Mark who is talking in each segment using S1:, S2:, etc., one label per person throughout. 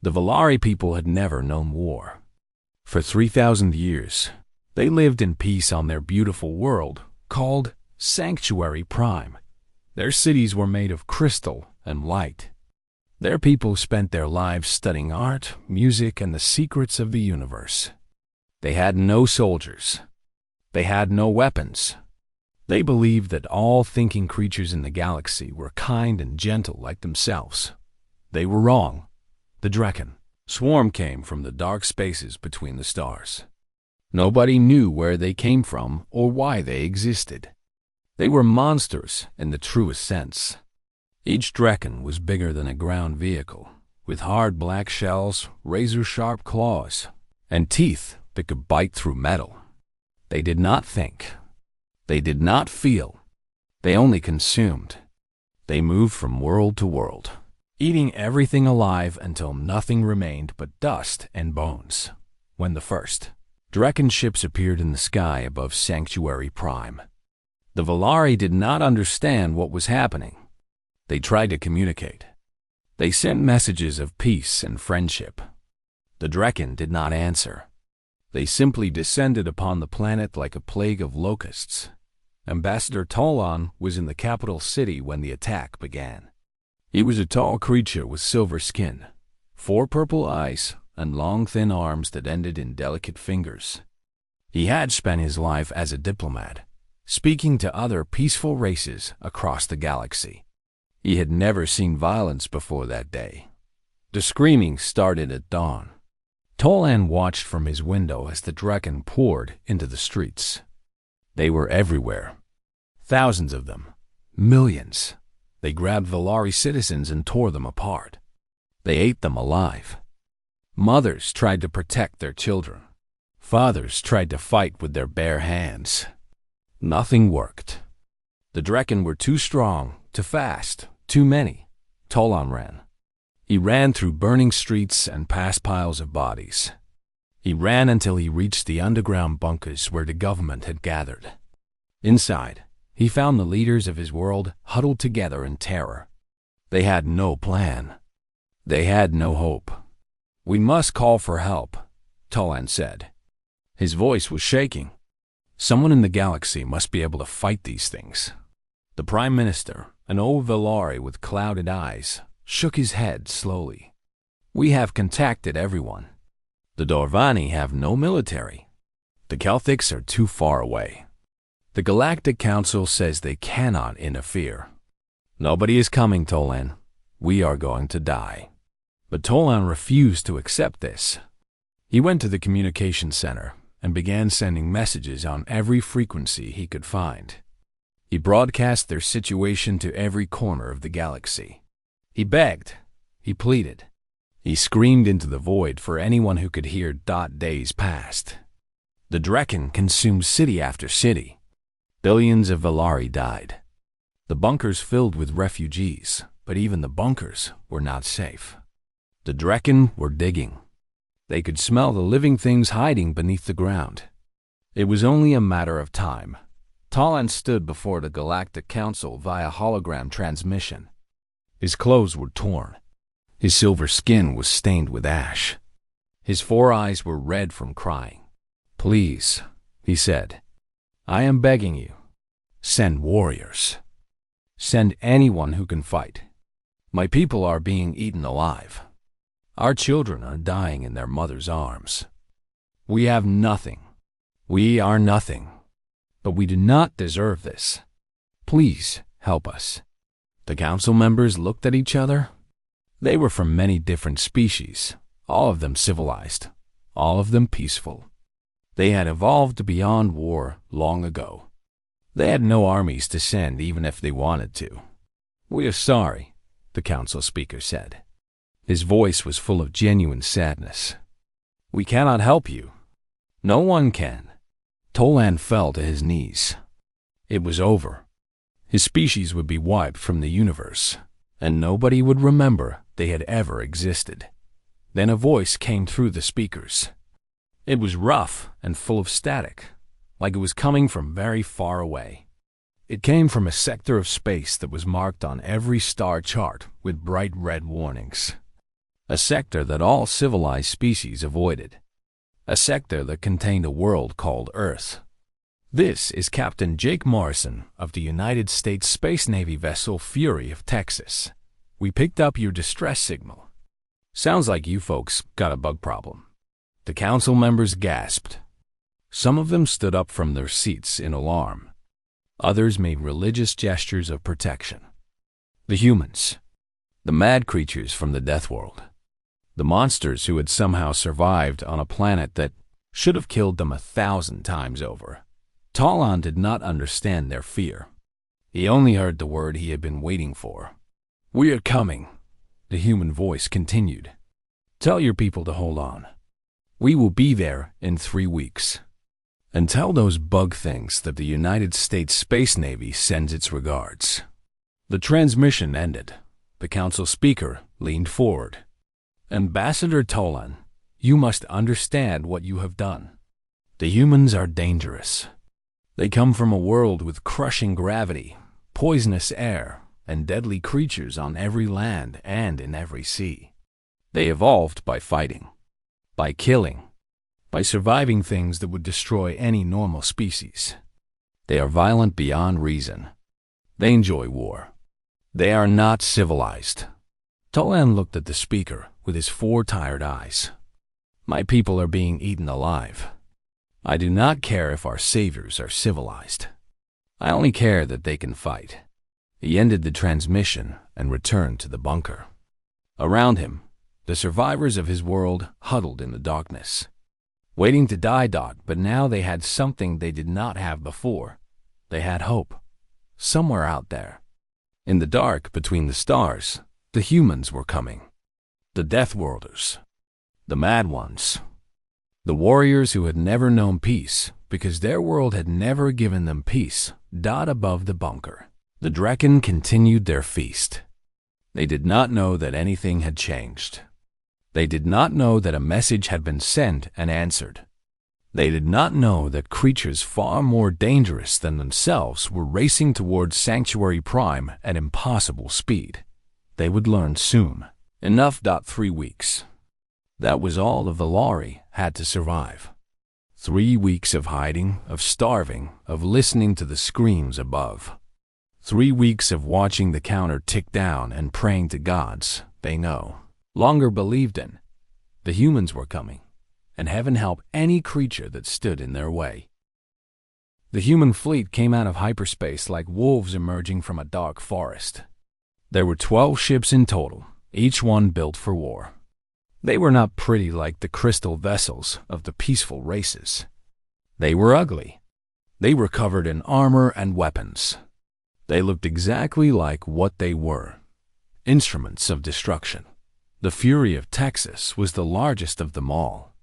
S1: The Valari people had never known war. For 3,000 years, they lived in peace on their beautiful world called Sanctuary Prime. Their cities were made of crystal and light. Their people spent their lives studying art, music, and the secrets of the universe. They had no soldiers. They had no weapons. They believed that all thinking creatures in the galaxy were kind and gentle like themselves. They were wrong. The Drekken swarm came from the dark spaces between the stars. Nobody knew where they came from or why they existed. They were monsters in the truest sense. Each Drekken was bigger than a ground vehicle, with hard black shells, razor-sharp claws, and teeth that could bite through metal. They did not think. They did not feel. They only consumed. They moved from world to world, eating everything alive until nothing remained but dust and bones. When the first Drekken ships appeared in the sky above Sanctuary Prime, the Valari did not understand what was happening. They tried to communicate. They sent messages of peace and friendship. The Drekken did not answer. They simply descended upon the planet like a plague of locusts. Ambassador Tolan was in the capital city when the attack began. He was a tall creature with silver skin, 4 purple eyes, and long thin arms that ended in delicate fingers. He had spent his life as a diplomat, speaking to other peaceful races across the galaxy. He had never seen violence before that day. The screaming started at dawn. Tolan watched from his window as the Drekken poured into the streets. They were everywhere. Thousands of them. Millions. They grabbed Valari citizens and tore them apart. They ate them alive. Mothers tried to protect their children. Fathers tried to fight with their bare hands. Nothing worked. The Drekken were too strong, too fast, too many. Tolan ran. He ran through burning streets and past piles of bodies. He ran until he reached the underground bunkers where the government had gathered. Inside, he found the leaders of his world huddled together in terror. They had no plan. They had no hope. "We must call for help," Tolan said. His voice was shaking. Someone in the galaxy must be able to fight these things. The Prime Minister, an old Valari with clouded eyes, shook his head slowly. "We have contacted everyone. The Dorvani have no military. The Celtics are too far away. The Galactic Council says they cannot interfere. Nobody is coming, Tolan. We are going to die." But Tolan refused to accept this. He went to the communication center and began sending messages on every frequency he could find. He broadcast their situation to every corner of the galaxy. He begged. He pleaded. He screamed into the void for anyone who could hear. Days passed. The Drekken consumed city after city. Billions of Valari died. The bunkers filled with refugees, but even the bunkers were not safe. The Drekken were digging. They could smell the living things hiding beneath the ground. It was only a matter of time. Tolan stood before the Galactic Council via hologram transmission. His clothes were torn. His silver skin was stained with ash. His 4 eyes were red from crying. "Please," he said, "I am begging you. Send warriors. Send anyone who can fight. My people are being eaten alive. Our children are dying in their mother's arms. We have nothing. We are nothing. But we do not deserve this. Please help us." The council members looked at each other. They were from many different species, all of them civilized, all of them peaceful. They had evolved beyond war long ago. They had no armies to send even if they wanted to. "We are sorry," the council speaker said. His voice was full of genuine sadness. "We cannot help you. No one can." Tolan fell to his knees. It was over. His species would be wiped from the universe, and nobody would remember they had ever existed. Then a voice came through the speakers. It was rough and full of static, like it was coming from very far away. It came from a sector of space that was marked on every star chart with bright red warnings. a sector that all civilized species avoided, a sector that contained a world called Earth. This is Captain Jake Morrison of the United States Space Navy vessel Fury of Texas. We picked up your distress signal. Sounds like you folks got a bug problem. The council members gasped. Some of them stood up from their seats in alarm. Others made religious gestures of protection. The humans, the mad creatures from the Deathworld, the monsters who had somehow survived on a planet that should have killed them 1,000 times over. Talon did not understand their fear. He only heard the word he had been waiting for. "We are coming," the human voice continued. "Tell your people to hold on. We will be there in 3 weeks. And tell those bug things that the United States Space Navy sends its regards." The transmission ended. The council speaker leaned forward. "Ambassador Tolan, you must understand what you have done. The humans are dangerous. They come from a world with crushing gravity, poisonous air, and deadly creatures on every land and in every sea. They evolved by fighting, by killing, by surviving things that would destroy any normal species. They are violent beyond reason. They enjoy war. They are not civilized." Tolan looked at the speaker with his 4 tired eyes. "My people are being eaten alive. I do not care if our saviors are civilized. I only care that they can fight." He ended the transmission and returned to the bunker. Around him, the survivors of his world huddled in the darkness, waiting to die. But now they had something they did not have before. They had hope. Somewhere out there, in the dark between the stars, the humans were coming. The Deathworlders, the Mad Ones, the warriors who had never known peace because their world had never given them peace. Above the bunker, the Drekken continued their feast. They did not know that anything had changed. They did not know that a message had been sent and answered. They did not know that creatures far more dangerous than themselves were racing towards Sanctuary Prime at impossible speed. They would learn soon. Enough. 3 weeks. That was all the Valari had to survive. 3 weeks of hiding, of starving, of listening to the screams above. 3 weeks of watching the counter tick down and praying to gods they no longer believed in. The humans were coming, and heaven help any creature that stood in their way. The human fleet came out of hyperspace like wolves emerging from a dark forest. There were 12 ships in total, each one built for war. They were not pretty like the crystal vessels of the peaceful races. They were ugly. They were covered in armor and weapons. They looked exactly like what they were: instruments of destruction. The Fury of Texas was the largest of them all.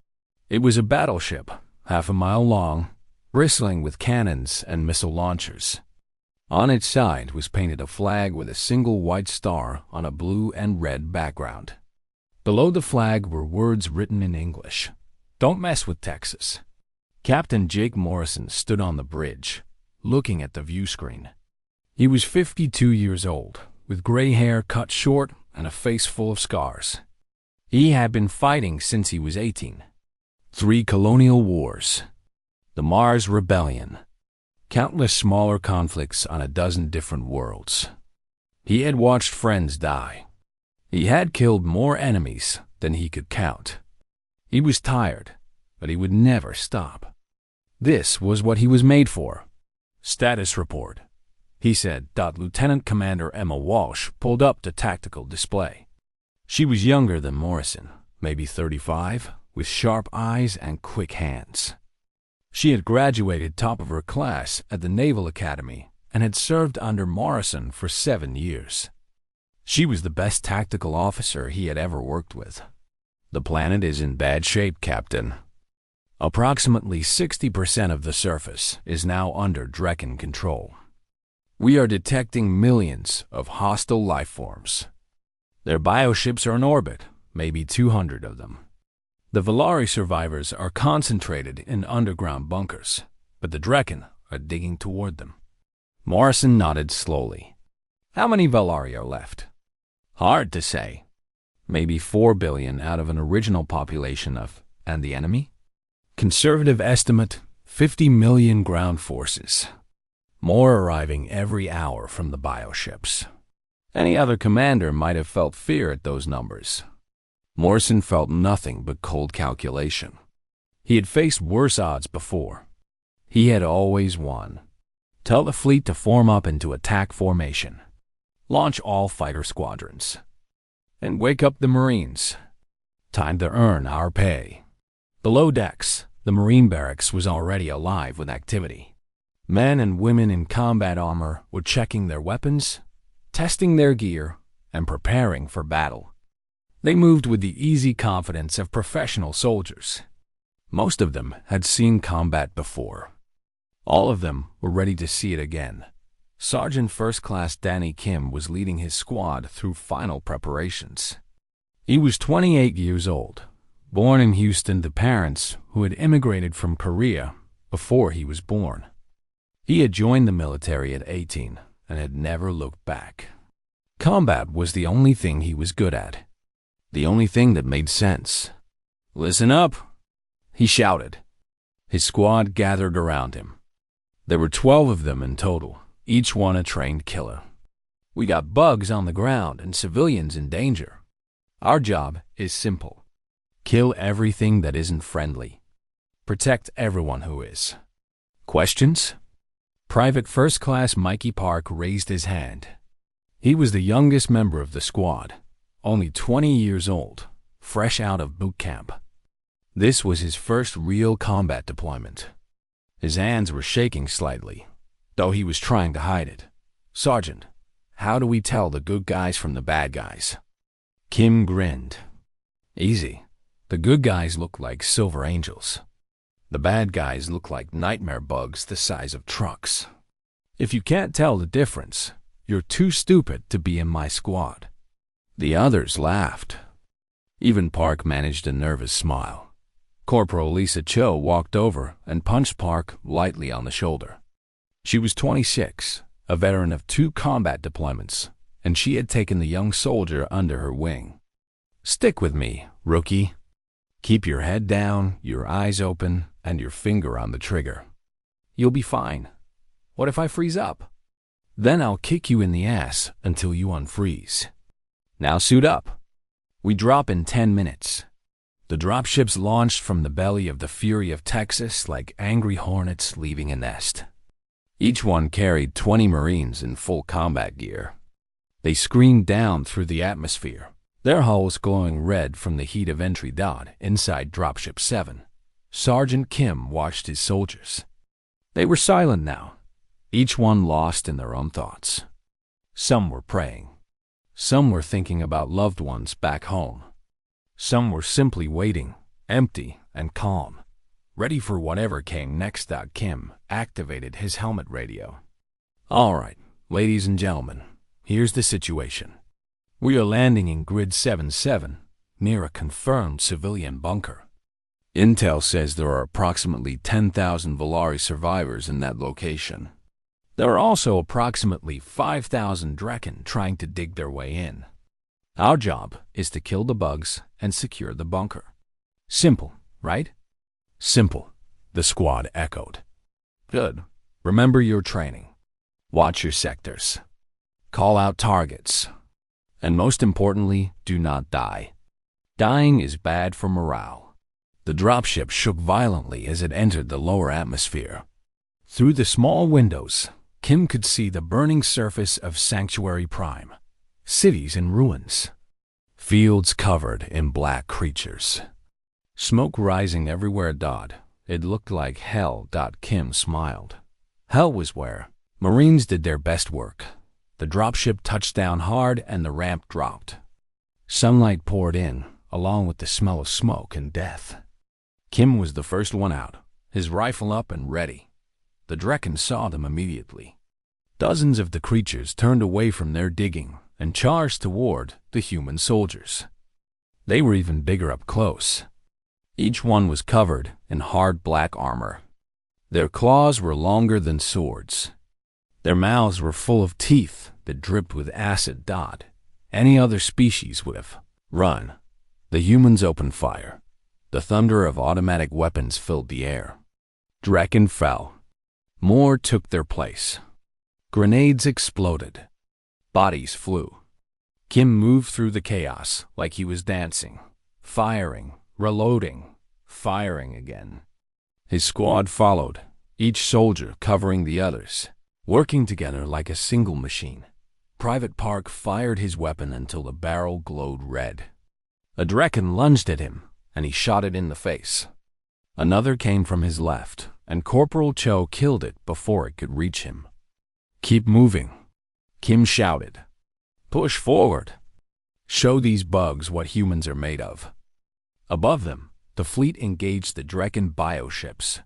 S1: It was a battleship, 1/2 mile long, bristling with cannons and missile launchers. On its side was painted a flag with a single white star on a blue and red background. Below the flag were words written in English: "Don't mess with Texas." Captain Jake Morrison stood on the bridge, looking at the view screen. He was 52 years old, with gray hair cut short and a face full of scars. He had been fighting since he was 18. 3 colonial wars, the Mars Rebellion, countless smaller conflicts on a dozen different worlds. He had watched friends die. He had killed more enemies than he could count. He was tired, but he would never stop. This was what he was made for. "Status report," he said. Lieutenant Commander Emma Walsh pulled up the tactical display. She was younger than Morrison, maybe 35, with sharp eyes and quick hands. She had graduated top of her class at the Naval Academy and had served under Morrison for 7 years. She was the best tactical officer he had ever worked with. "The planet is in bad shape, Captain. Approximately 60% of the surface is now under Drekken control. We are detecting millions of hostile life forms. Their bioships are in orbit, maybe 200 of them. The Valari survivors are concentrated in underground bunkers, but the Drekken are digging toward them." Morrison nodded slowly. "How many Valari are left?" "Hard to say. Maybe 4 billion out of an original population of, and the enemy? Conservative estimate, 50 million ground forces. More arriving every hour from the bioships. Any other commander might have felt fear at those numbers. Morrison felt nothing but cold calculation. He had faced worse odds before. He had always won. Tell the fleet to form up into attack formation. Launch all fighter squadrons. And wake up the Marines. Time to earn our pay. Below decks, the Marine barracks was already alive with activity. Men and women in combat armor were checking their weapons, testing their gear, and preparing for battle. They moved with the easy confidence of professional soldiers. Most of them had seen combat before. All of them were ready to see it again. Sergeant First Class Danny Kim was leading his squad through final preparations. He was 28 years old, born in Houston to parents who had immigrated from Korea before he was born. He had joined the military at 18 and had never looked back. Combat was the only thing he was good at. The only thing that made sense. "Listen up," he shouted. His squad gathered around him. There were 12 of them in total, each one a trained killer. "We got bugs on the ground and civilians in danger. Our job is simple. Kill everything that isn't friendly. Protect everyone who is." Questions? Private First Class Mikey Park raised his hand. He was the youngest member of the squad, only 20 years old, fresh out of boot camp. This was his first real combat deployment. His hands were shaking slightly, though he was trying to hide it. "Sergeant, how do we tell the good guys from the bad guys?" Kim grinned. "Easy. The good guys look like silver angels. The bad guys look like nightmare bugs the size of trucks. If you can't tell the difference, you're too stupid to be in my squad." The others laughed. Even Park managed a nervous smile. Corporal Lisa Cho walked over and punched Park lightly on the shoulder. She was 26, a veteran of 2 combat deployments, and she had taken the young soldier under her wing. "Stick with me, rookie. Keep your head down, your eyes open, and your finger on the trigger. You'll be fine. What if I freeze up? Then I'll kick you in the ass until you unfreeze. Now suit up. We drop in 10 minutes. The dropships launched from the belly of the Fury of Texas like angry hornets leaving a nest. Each one carried 20 Marines in full combat gear. They screamed down through the atmosphere, their hulls glowing red from the heat of entry dot inside Dropship 7. Sergeant Kim watched his soldiers. They were silent now, each one lost in their own thoughts. Some were praying. Some were thinking about loved ones back home. Some were simply waiting, empty and calm, ready for whatever came next. Kim activated his helmet radio. "All right, ladies and gentlemen, here's the situation. We are landing in Grid 77, near a confirmed civilian bunker. Intel says there are approximately 10,000 Volari survivors in that location. There are also approximately 5,000 Drekken trying to dig their way in. Our job is to kill the bugs and secure the bunker. Simple, right?" "Simple," the squad echoed. "Good. Remember your training. Watch your sectors. Call out targets. And most importantly, do not die. Dying is bad for morale." The dropship shook violently as it entered the lower atmosphere. Through the small windows, Kim could see the burning surface of Sanctuary Prime. Cities in ruins. Fields covered in black creatures. Smoke rising everywhere. It looked like hell. Kim smiled. Hell was where Marines did their best work. The dropship touched down hard and the ramp dropped. Sunlight poured in, along with the smell of smoke and death. Kim was the first one out, his rifle up and ready. The Drekken saw them immediately. Dozens of the creatures turned away from their digging and charged toward the human soldiers. They were even bigger up close. Each one was covered in hard black armor. Their claws were longer than swords. Their mouths were full of teeth that dripped with acid. Any other species would have Run. The humans opened fire. The thunder of automatic weapons filled the air. Draken fell. More took their place. Grenades exploded. Bodies flew. Kim moved through the chaos like he was dancing, firing, reloading, firing again. His squad followed, each soldier covering the others, working together like a single machine. Private Park fired his weapon until the barrel glowed red. A Draken lunged at him, and he shot it in the face. Another came from his left, and Corporal Cho killed it before it could reach him. "Keep moving," Kim shouted. "Push forward. Show these bugs what humans are made of." Above them, the fleet engaged the Draken bioships.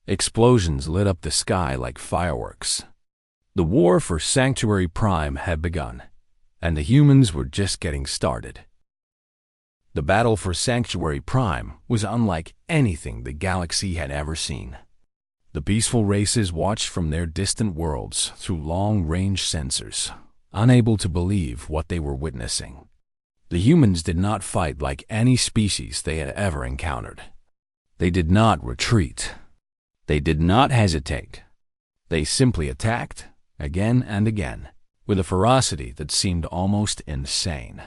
S1: Explosions lit up the sky like fireworks. The war for Sanctuary Prime had begun, and the humans were just getting started. The battle for Sanctuary Prime was unlike anything the galaxy had ever seen. The peaceful races watched from their distant worlds through long-range sensors, unable to believe what they were witnessing. The humans did not fight like any species they had ever encountered. They did not retreat. They did not hesitate. They simply attacked, again and again, with a ferocity that seemed almost insane.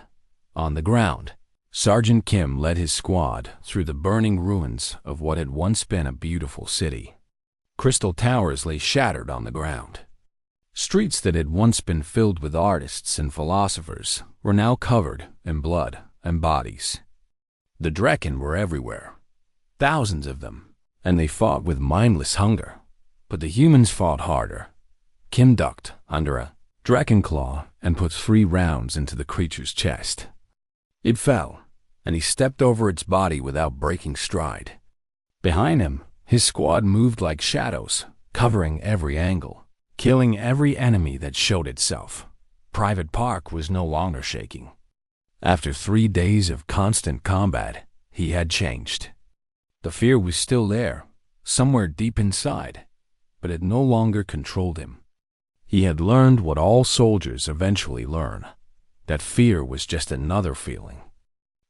S1: On the ground, Sergeant Kim led his squad through the burning ruins of what had once been a beautiful city. Crystal towers lay shattered on the ground. Streets that had once been filled with artists and philosophers were now covered in blood and bodies. The Draken were everywhere, thousands of them, and they fought with mindless hunger. But the humans fought harder. Kim ducked under a Draken claw and put 3 rounds into the creature's chest. It fell, and he stepped over its body without breaking stride. Behind him, his squad moved like shadows, covering every angle, killing every enemy that showed itself. Private Park was no longer shaking. After 3 days of constant combat, he had changed. The fear was still there, somewhere deep inside, but it no longer controlled him. He had learned what all soldiers eventually learn, that fear was just another feeling.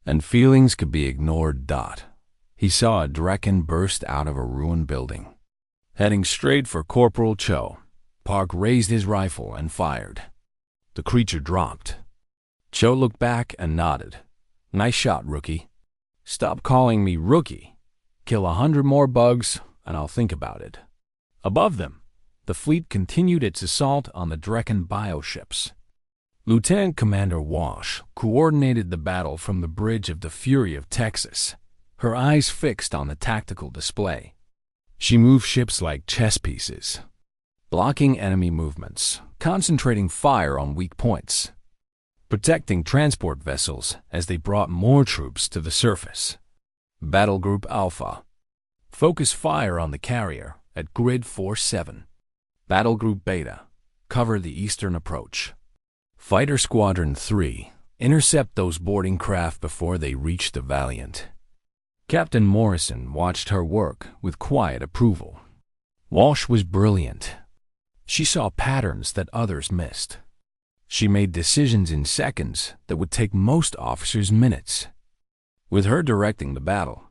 S1: And feelings could be ignored. He saw a Draken burst out of a ruined building. Heading straight for Corporal Cho, Park raised his rifle and fired. The creature dropped. Cho looked back and nodded. "Nice shot, rookie." "Stop calling me rookie. Kill 100 more bugs, and I'll think about it." Above them, the fleet continued its assault on the Draken bioships. Lieutenant Commander Walsh coordinated the battle from the bridge of the Fury of Texas, her eyes fixed on the tactical display. She moved ships like chess pieces, blocking enemy movements, concentrating fire on weak points, protecting transport vessels as they brought more troops to the surface. Battle Group Alpha. Focus fire on the carrier at Grid 47. Battle Group Beta. Cover the eastern approach. Fighter Squadron 3. Intercept those boarding craft before they reach the Valiant. Captain Morrison watched her work with quiet approval. Walsh was brilliant. She saw patterns that others missed. She made decisions in seconds that would take most officers minutes. With her directing the battle,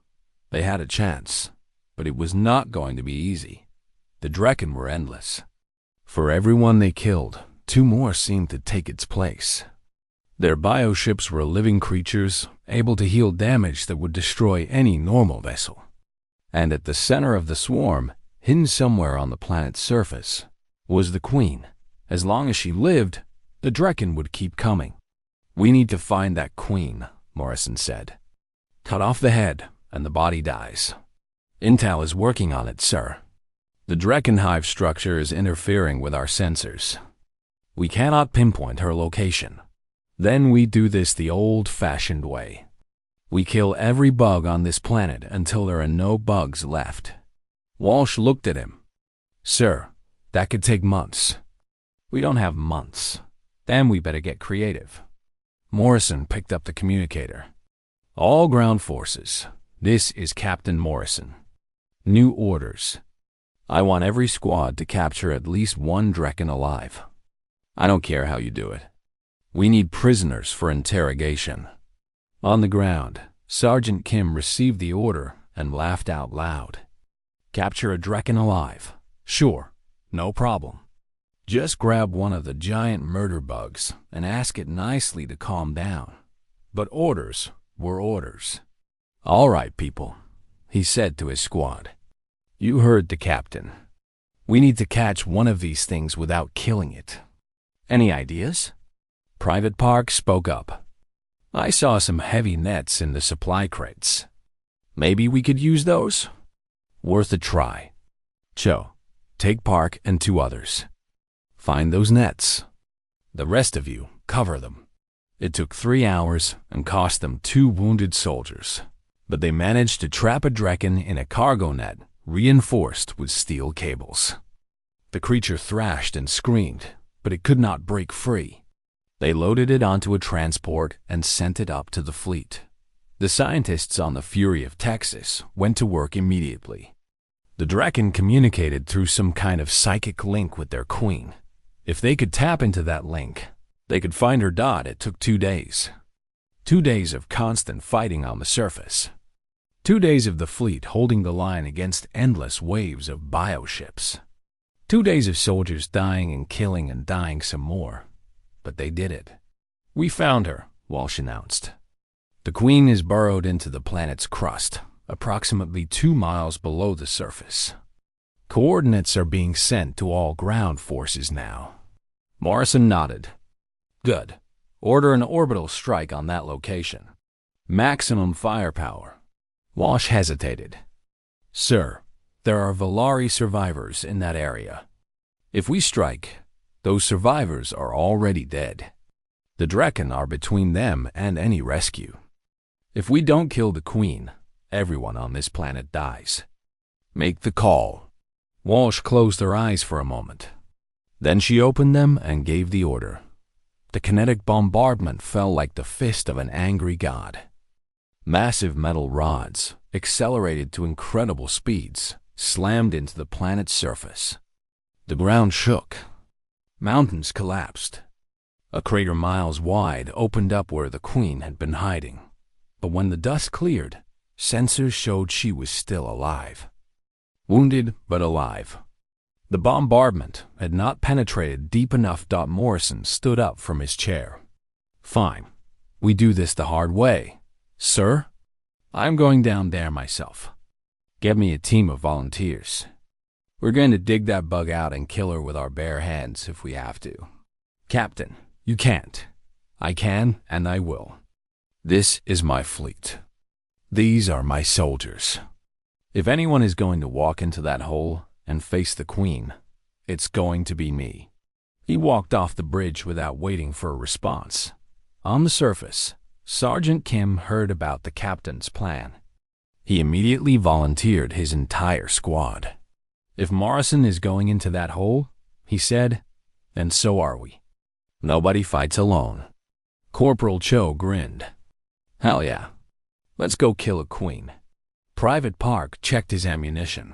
S1: they had a chance, but it was not going to be easy. The Draken were endless. For everyone they killed, 2 more seemed to take its place. Their bioships were living creatures, able to heal damage that would destroy any normal vessel. And at the center of the swarm, hidden somewhere on the planet's surface, was the Queen. As long as she lived, the Draken would keep coming. "We need to find that Queen," Morrison said. "Cut off the head, and the body dies." "Intel is working on it, sir. The Draken hive structure is interfering with our sensors. We cannot pinpoint her location. Then we do this the old-fashioned way. We kill every bug on this planet until there are no bugs left." Walsh looked at him. "Sir, that could take months." "We don't have months. Then we better get creative." Morrison picked up the communicator. "All ground forces, this is Captain Morrison. New orders. I want every squad to capture at least 1 Draken alive. I don't care how you do it. We need prisoners for interrogation. On the ground, Sergeant Kim received the order and laughed out loud. Capture a Draken alive. Sure, no problem. Just grab one of the giant murder bugs and ask it nicely to calm down. But orders were orders. All right, people, he said to his squad. You heard the captain. We need to catch one of these things without killing it. Any ideas? Private Park spoke up. I saw some heavy nets in the supply crates. Maybe we could use those? Worth a try. Cho, take Park and 2 others. Find those nets. The rest of you, cover them. It took 3 hours and cost them 2 wounded soldiers, but they managed to trap a Draken in a cargo net reinforced with steel cables. The creature thrashed and screamed, but it could not break free. They loaded it onto a transport and sent it up to the fleet. The scientists on the Fury of Texas went to work immediately. The Draken communicated through some kind of psychic link with their queen. If they could tap into that link, they could find her dot. It took 2 days. 2 days of constant fighting on the surface. 2 days of the fleet holding the line against endless waves of bioships. 2 days of soldiers dying and killing and dying some more. But they did it. We found her, Walsh announced. The Queen is burrowed into the planet's crust, approximately 2 miles below the surface. Coordinates are being sent to all ground forces now. Morrison nodded. Good. Order an orbital strike on that location. Maximum firepower. Walsh hesitated. Sir, there are Valari survivors in that area. If we strike, those survivors are already dead. The Draken are between them and any rescue. If we don't kill the Queen, everyone on this planet dies. Make the call. Walsh closed her eyes for a moment. Then she opened them and gave the order. The kinetic bombardment fell like the fist of an angry god. Massive metal rods, accelerated to incredible speeds, slammed into the planet's surface. The ground shook. Mountains collapsed. A crater miles wide opened up where the Queen had been hiding. But when the dust cleared, sensors showed she was still alive. Wounded but alive. The bombardment had not penetrated deep enough. Morrison stood up from his chair. Fine. We do this the hard way. Sir, I'm going down there myself. Get me a team of volunteers. We're going to dig that bug out and kill her with our bare hands if we have to. Captain, you can't. I can and I will. This is my fleet. These are my soldiers. If anyone is going to walk into that hole and face the Queen, it's going to be me. He walked off the bridge without waiting for a response. On the surface, Sergeant Kim heard about the captain's plan. He immediately volunteered his entire squad. If Morrison is going into that hole, he said, then so are we. Nobody fights alone. Corporal Cho grinned. Hell yeah. Let's go kill a Queen. Private Park checked his ammunition.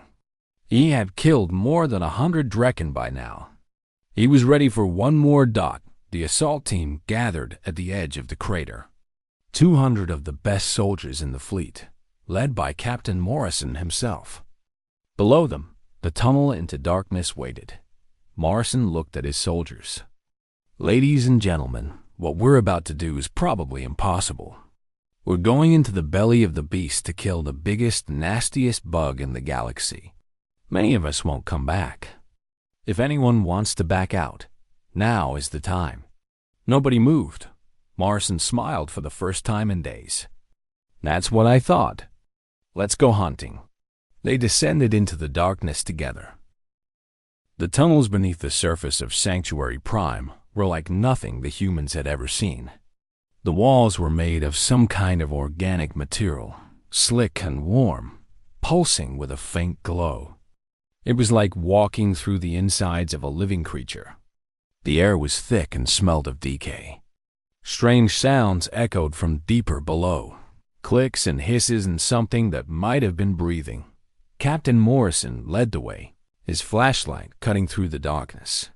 S1: He had killed more than 100 Draken by now. He was ready for one more dot. The assault team gathered at the edge of the crater. 200 of the best soldiers in the fleet, led by Captain Morrison himself. Below them, the tunnel into darkness waited. Morrison looked at his soldiers. Ladies and gentlemen, what we're about to do is probably impossible. We're going into the belly of the beast to kill the biggest, nastiest bug in the galaxy. Many of us won't come back. If anyone wants to back out, now is the time. Nobody moved. Morrison smiled for the first time in days. That's what I thought. Let's go hunting. They descended into the darkness together. The tunnels beneath the surface of Sanctuary Prime were like nothing the humans had ever seen. The walls were made of some kind of organic material, slick and warm, pulsing with a faint glow. It was like walking through the insides of a living creature. The air was thick and smelled of decay. Strange sounds echoed from deeper below, clicks and hisses and something that might have been breathing. Captain Morrison led the way, his flashlight cutting through the darkness.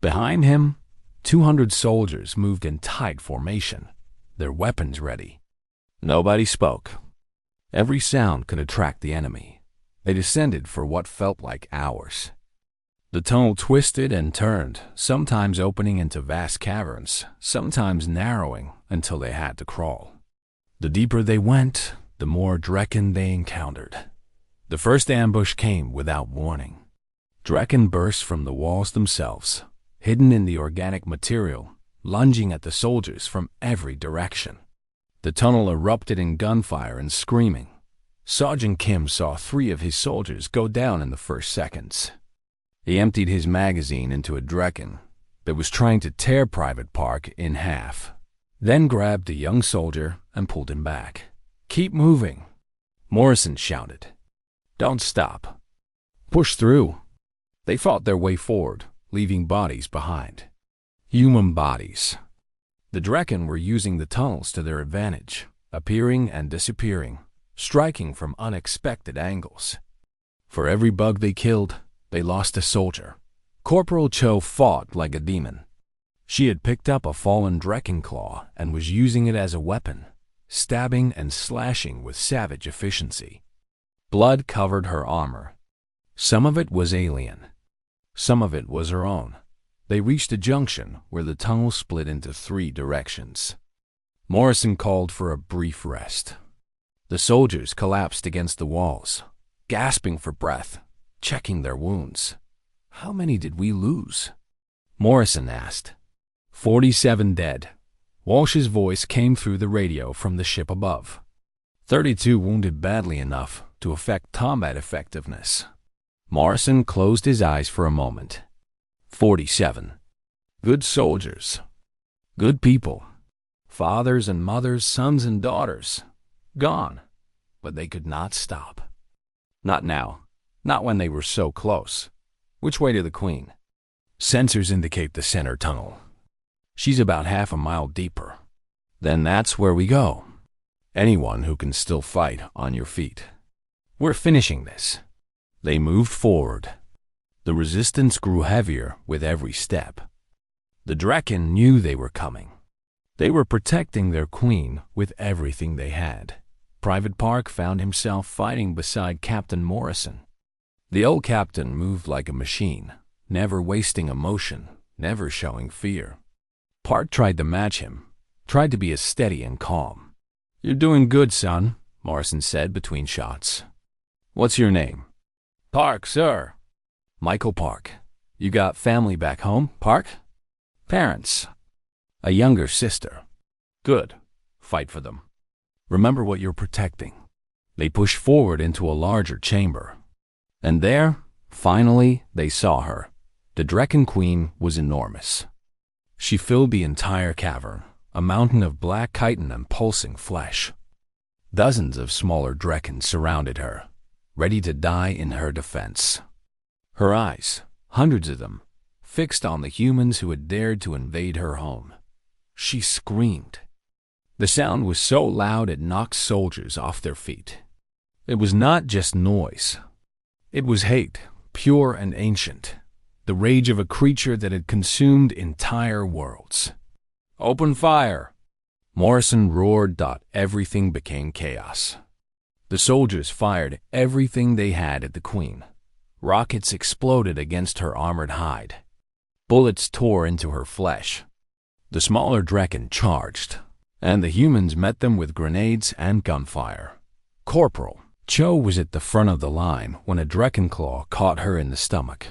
S1: Behind him, 200 soldiers moved in tight formation, their weapons ready. Nobody spoke. Every sound could attract the enemy. They descended for what felt like hours. The tunnel twisted and turned, sometimes opening into vast caverns, sometimes narrowing until they had to crawl. The deeper they went, the more Drekken they encountered. The first ambush came without warning. Drekken burst from the walls themselves, hidden in the organic material, lunging at the soldiers from every direction. The tunnel erupted in gunfire and screaming. Sergeant Kim saw 3 of his soldiers go down in the first seconds. He emptied his magazine into a Drekken that was trying to tear Private Park in half, then grabbed a young soldier and pulled him back. "Keep moving," Morrison shouted. "Don't stop. Push through." They fought their way forward, leaving bodies behind. Human bodies. The Drekken were using the tunnels to their advantage, appearing and disappearing, striking from unexpected angles. For every bug they killed, they lost a soldier. Corporal Cho fought like a demon. She had picked up a fallen Drekken claw and was using it as a weapon, stabbing and slashing with savage efficiency. Blood covered her armor. Some of it was alien. Some of it was her own. They reached a junction where the tunnel split into 3 directions. Morrison called for a brief rest. The soldiers collapsed against the walls, gasping for breath, checking their wounds. "How many did we lose?" Morrison asked. 47 dead. Walsh's voice came through the radio from the ship above. 32 wounded badly enough to affect combat effectiveness. Morrison closed his eyes for a moment. 47. Good soldiers. Good people. Fathers and mothers, sons and daughters. Gone. But they could not stop. Not now. Not when they were so close. Which way to the Queen? Sensors indicate the center tunnel. She's about half a mile deeper. Then that's where we go. Anyone who can still fight on your feet. We're finishing this. They moved forward. The resistance grew heavier with every step. The Drekken knew they were coming. They were protecting their queen with everything they had. Private Park found himself fighting beside Captain Morrison. The old captain moved like a machine, never wasting emotion, never showing fear. Park tried to match him, tried to be as steady and calm. "You're doing good, son," Morrison said between shots. "What's your name?" "Park, sir." "Michael Park. You got family back home, Park?" "Parents. A younger sister." "Good. Fight for them. Remember what you're protecting." They pushed forward into a larger chamber. And there, finally, they saw her. The Drekken Queen was enormous. She filled the entire cavern, a mountain of black chitin and pulsing flesh. Dozens of smaller Drekken surrounded her, ready to die in her defense. Her eyes, hundreds of them, fixed on the humans who had dared to invade her home. She screamed. The sound was so loud it knocked soldiers off their feet. It was not just noise. It was hate, pure and ancient, the rage of a creature that had consumed entire worlds. "Open fire!" Morrison roared. Everything became chaos. The soldiers fired everything they had at the Queen. Rockets exploded against her armored hide. Bullets tore into her flesh. The smaller Drekken charged, and the humans met them with grenades and gunfire. Corporal Cho was at the front of the line when a Drekken claw caught her in the stomach.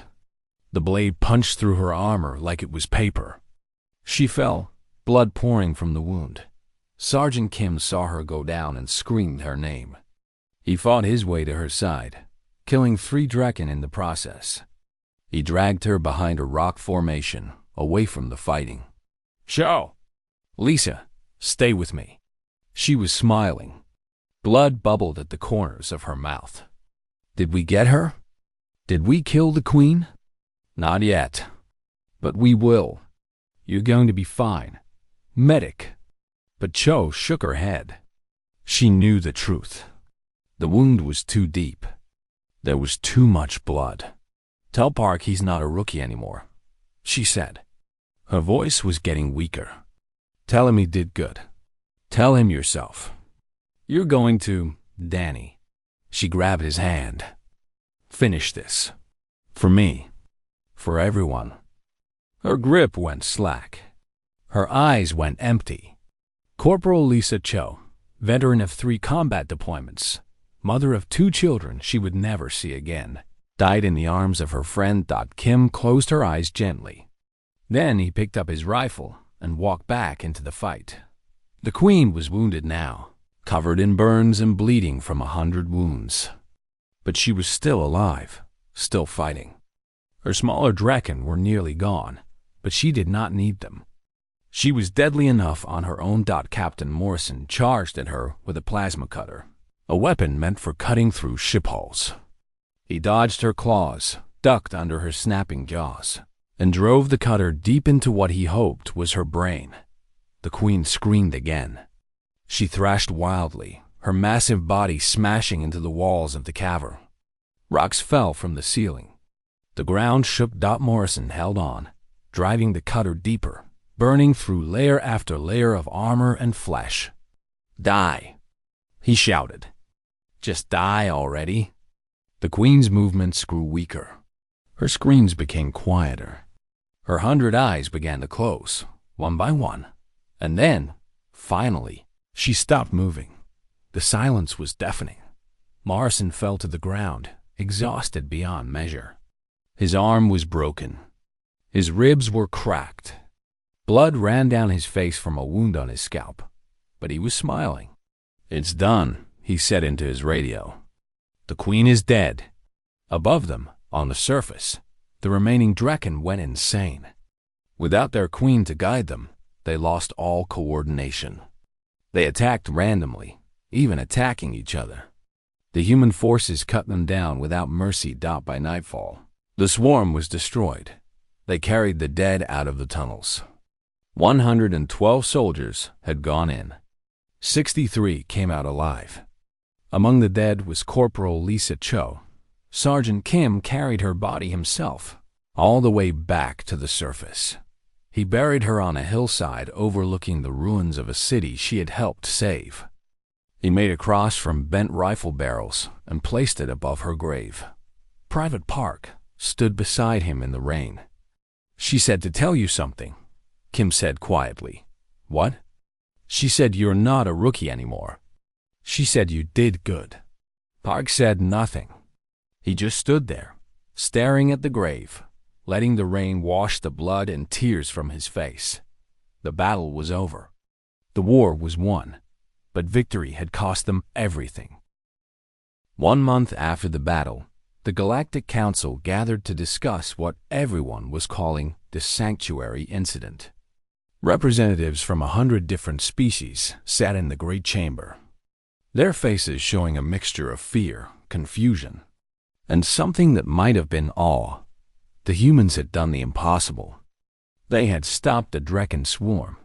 S1: The blade punched through her armor like it was paper. She fell, blood pouring from the wound. Sergeant Kim saw her go down and screamed her name. He fought his way to her side, killing 3 Drekken in the process. He dragged her behind a rock formation, away from the fighting. "Cho! Lisa, stay with me." She was smiling. Blood bubbled at the corners of her mouth. "Did we get her? Did we kill the Queen?" "Not yet. But we will. You're going to be fine. Medic." But Cho shook her head. She knew the truth. The wound was too deep. There was too much blood. "Tell Park he's not a rookie anymore," she said. Her voice was getting weaker. "Tell him he did good. Tell him yourself." You're going to, Danny. She grabbed his hand. Finish this. For me. For everyone. Her grip went slack. Her eyes went empty. Corporal Lisa Cho, veteran of 3 combat deployments, mother of 2 children she would never see again, died in the arms of her friend. Kim closed her eyes gently. Then he picked up his rifle and walked back into the fight. The Queen was wounded now, covered in burns and bleeding from 100 wounds. But she was still alive, still fighting. Her smaller Draken were nearly gone, but she did not need them. She was deadly enough on her own. Captain Morrison charged at her with a plasma cutter, a weapon meant for cutting through ship hulls. He dodged her claws, ducked under her snapping jaws, and drove the cutter deep into what he hoped was her brain. The Queen screamed again. She thrashed wildly, her massive body smashing into the walls of the cavern. Rocks fell from the ceiling. The ground shook. Morrison held on, driving the cutter deeper, burning through layer after layer of armor and flesh. Die, he shouted. Just die already. The Queen's movements grew weaker. Her screams became quieter. Her 100 eyes began to close, one by one. And then, finally, she stopped moving. The silence was deafening. Morrison fell to the ground, exhausted beyond measure. His arm was broken. His ribs were cracked. Blood ran down his face from a wound on his scalp, but he was smiling. It's done, he said into his radio. The Queen is dead. Above them, on the surface, the remaining Draken went insane. Without their Queen to guide them, they lost all coordination. They attacked randomly, even attacking each other. The human forces cut them down without mercy. By nightfall, the swarm was destroyed. They carried the dead out of the tunnels. 112 soldiers had gone in. 63 came out alive. Among the dead was Corporal Lisa Cho. Sergeant Kim carried her body himself, all the way back to the surface. He buried her on a hillside overlooking the ruins of a city she had helped save. He made a cross from bent rifle barrels and placed it above her grave. Private Park stood beside him in the rain. She said to tell you something, Kim said quietly. What? She said you're not a rookie anymore. She said you did good. Park said nothing. He just stood there, staring at the grave, letting the rain wash the blood and tears from his face. The battle was over. The war was won, but victory had cost them everything. 1 month after the battle, the Galactic Council gathered to discuss what everyone was calling the Sanctuary Incident. Representatives from 100 different species sat in the great chamber, their faces showing a mixture of fear, confusion, and something that might have been awe. The humans had done the impossible. They had stopped the Draken swarm.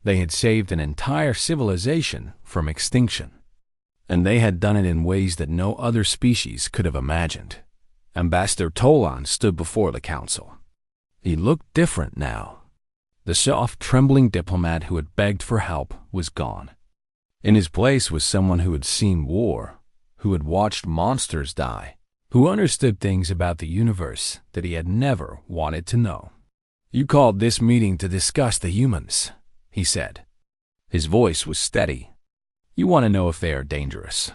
S1: They had saved an entire civilization from extinction. And they had done it in ways that no other species could have imagined. Ambassador Tolan stood before the council. He looked different now. The soft, trembling diplomat who had begged for help was gone. In his place was someone who had seen war, who had watched monsters die, who understood things about the universe that he had never wanted to know. You called this meeting to discuss the humans, he said. His voice was steady. You want to know if they are dangerous.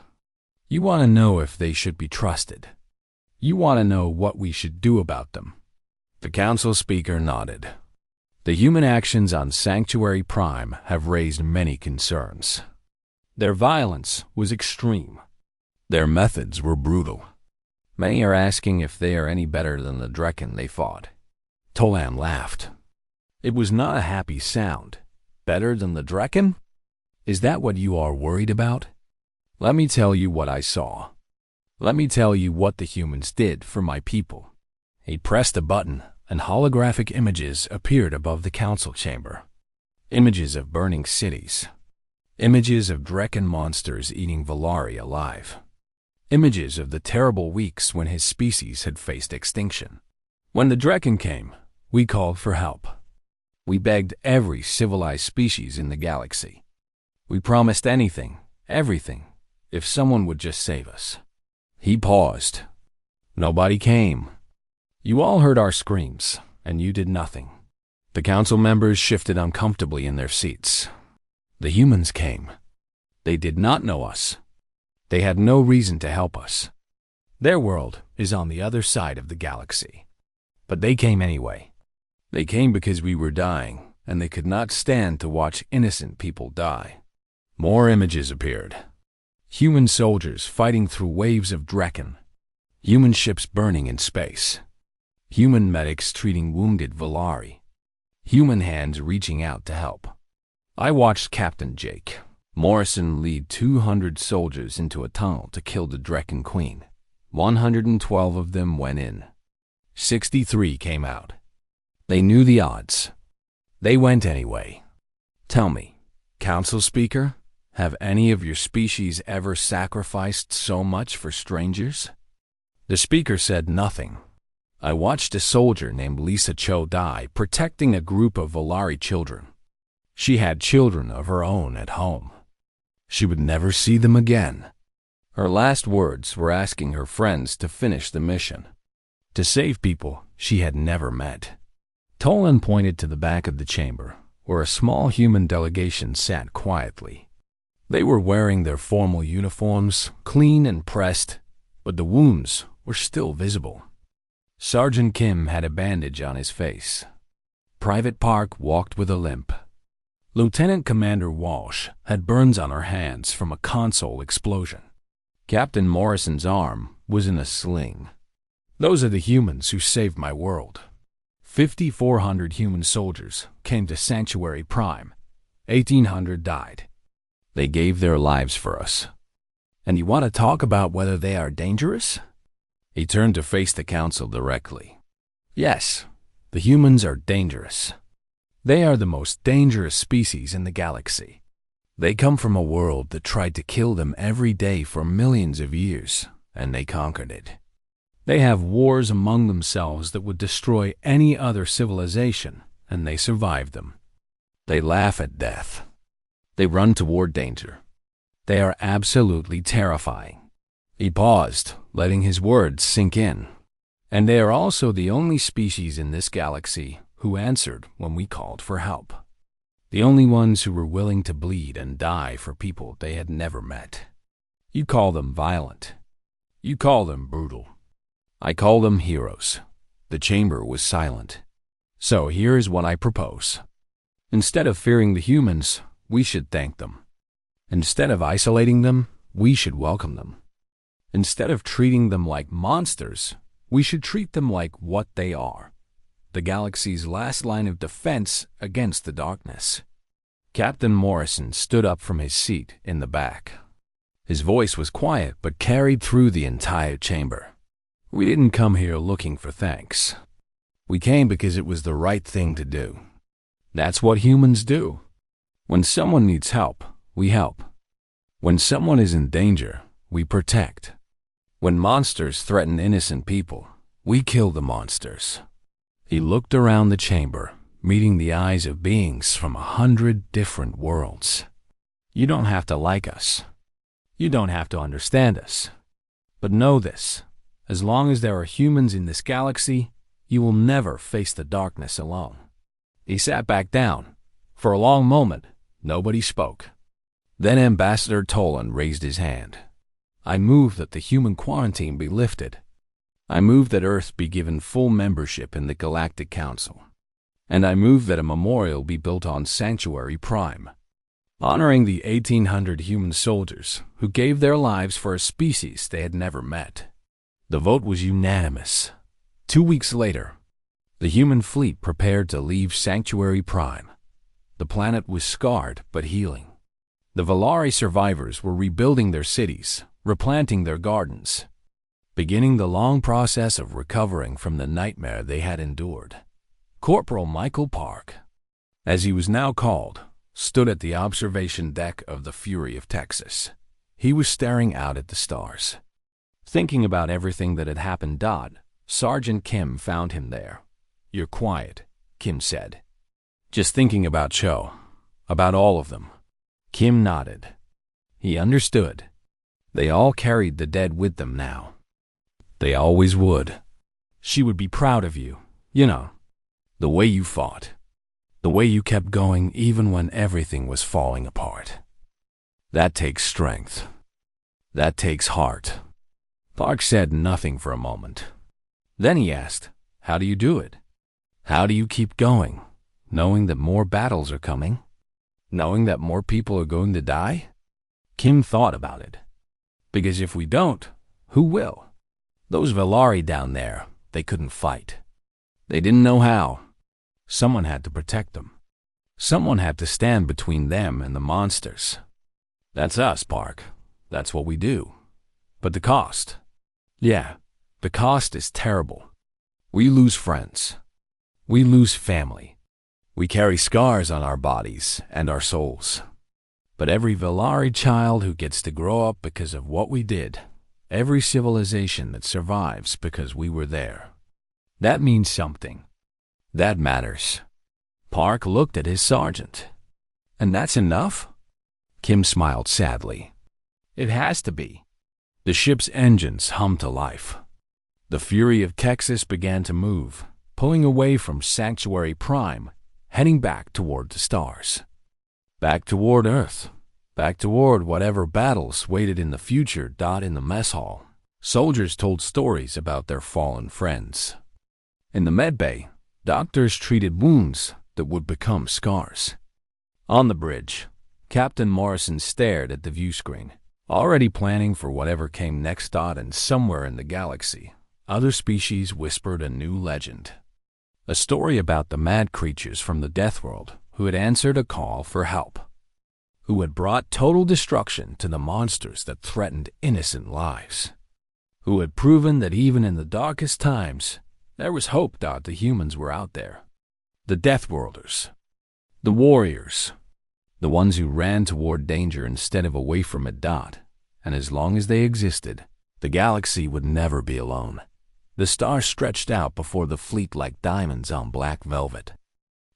S1: You want to know if they should be trusted. You want to know what we should do about them. The council speaker nodded. The human actions on Sanctuary Prime have raised many concerns. Their violence was extreme. Their methods were brutal. Many are asking if they are any better than the Draken they fought. Tolan laughed. It was not a happy sound. Better than the Draken? Is that what you are worried about? Let me tell you what I saw. Let me tell you what the humans did for my people. He pressed a button, and holographic images appeared above the council chamber. Images of burning cities. Images of Draken monsters eating Valari alive. Images of the terrible weeks when his species had faced extinction. When the Draken came, we called for help. We begged every civilized species in the galaxy. We promised anything, everything, If someone would just save us. He paused. Nobody came. You all heard our screams, and you did nothing. The council members shifted uncomfortably in their seats. The humans came. They did not know us. They had no reason to help us. Their world is on the other side of the galaxy. But they came anyway. They came because we were dying, and they could not stand to watch innocent people die. More images appeared. Human soldiers fighting through waves of Drekken. Human ships burning in space. Human medics treating wounded Volari. Human hands reaching out to help. I watched Captain Jake Morrison lead 200 soldiers into a tunnel to kill the Drekken Queen. 112 of them went in. 63 came out. They knew the odds. They went anyway. Tell me, Council Speaker, have any of your species ever sacrificed so much for strangers? The speaker said nothing. I watched a soldier named Lisa Cho die protecting a group of Volari children. She had children of her own at home. She would never see them again. Her last words were asking her friends to finish the mission, to save people she had never met. Tolan pointed to the back of the chamber, where a small human delegation sat quietly. They were wearing their formal uniforms, clean and pressed, but the wounds were still visible. Sergeant Kim had a bandage on his face. Private Park walked with a limp. Lieutenant Commander Walsh had burns on her hands from a console explosion. Captain Morrison's arm was in a sling. Those are the humans who saved my world. 5,400 human soldiers came to Sanctuary Prime. 1,800 died. They gave their lives for us. And you want to talk about whether they are dangerous? He turned to face the council directly. Yes, the humans are dangerous. They are the most dangerous species in the galaxy. They come from a world that tried to kill them every day for millions of years, and they conquered it. They have wars among themselves that would destroy any other civilization, and they survive them. They laugh at death. They run toward danger. They are absolutely terrifying. He paused, letting his words sink in. And they are also the only species in this galaxy who answered when we called for help. The only ones who were willing to bleed and die for people they had never met. You call them violent. You call them brutal. I call them heroes. The chamber was silent. So here is what I propose. Instead of fearing the humans, we should thank them. Instead of isolating them, we should welcome them. Instead of treating them like monsters, we should treat them like what they are. The galaxy's last line of defense against the darkness. Captain Morrison stood up from his seat in the back. His voice was quiet but carried through the entire chamber. We didn't come here looking for thanks. We came because it was the right thing to do. That's what humans do. When someone needs help, we help. When someone is in danger, we protect. When monsters threaten innocent people, we kill the monsters. He looked around the chamber, meeting the eyes of beings from 100 different worlds. You don't have to like us. You don't have to understand us. But know this, as long as there are humans in this galaxy, you will never face the darkness alone. He sat back down. For a long moment, nobody spoke. Then Ambassador Tolan raised his hand. I move that the human quarantine be lifted. I move that Earth be given full membership in the Galactic Council. And I move that a memorial be built on Sanctuary Prime, honoring the 1,800 human soldiers who gave their lives for a species they had never met. The vote was unanimous. 2 weeks later, the human fleet prepared to leave Sanctuary Prime. The planet was scarred but healing. The Volari survivors were rebuilding their cities, replanting their gardens, beginning the long process of recovering from the nightmare they had endured. Corporal Michael Park, as he was now called, stood at the observation deck of the Fury of Texas. He was staring out at the stars. Thinking about everything that had happened. Sergeant Kim found him there. You're quiet, Kim said. Just thinking about Cho, about all of them. Kim nodded. He understood. They all carried the dead with them now. They always would. She would be proud of you, you know, the way you fought, the way you kept going even when everything was falling apart. That takes strength. That takes heart. Park said nothing for a moment. Then he asked, "How do you do it? How do you keep going, knowing that more battles are coming? Knowing that more people are going to die?" Kim thought about it. Because if we don't, who will? Those Velari down there, they couldn't fight. They didn't know how. Someone had to protect them. Someone had to stand between them and the monsters. That's us, Park. That's what we do. But the cost. Yeah, the cost is terrible. We lose friends. We lose family. We carry scars on our bodies and our souls. But every Velari child who gets to grow up because of what we did, every civilization that survives because we were there, that means something. That matters. Park looked at his sergeant. And that's enough? Kim smiled sadly. It has to be. The ship's engines hummed to life. The Fury of Texas began to move, pulling away from Sanctuary Prime, heading back toward the stars. Back toward Earth. Back toward whatever battles waited in the future. In the mess hall, soldiers told stories about their fallen friends. In the medbay, doctors treated wounds that would become scars. On the bridge, Captain Morrison stared at the view screen, already planning for whatever came next. And somewhere in the galaxy, other species whispered a new legend. A story about the mad creatures from the Deathworld who had answered a call for help, who had brought total destruction to the monsters that threatened innocent lives, who had proven that even in the darkest times, there was hope. The humans were out there. The Deathworlders. The warriors. The ones who ran toward danger instead of away from it. And as long as they existed, the galaxy would never be alone. The stars stretched out before the fleet like diamonds on black velvet.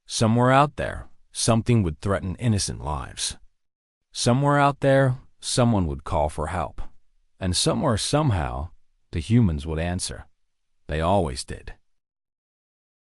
S1: Somewhere out there, something would threaten innocent lives. Somewhere out there, someone would call for help. And somewhere, somehow, the humans would answer. They always did.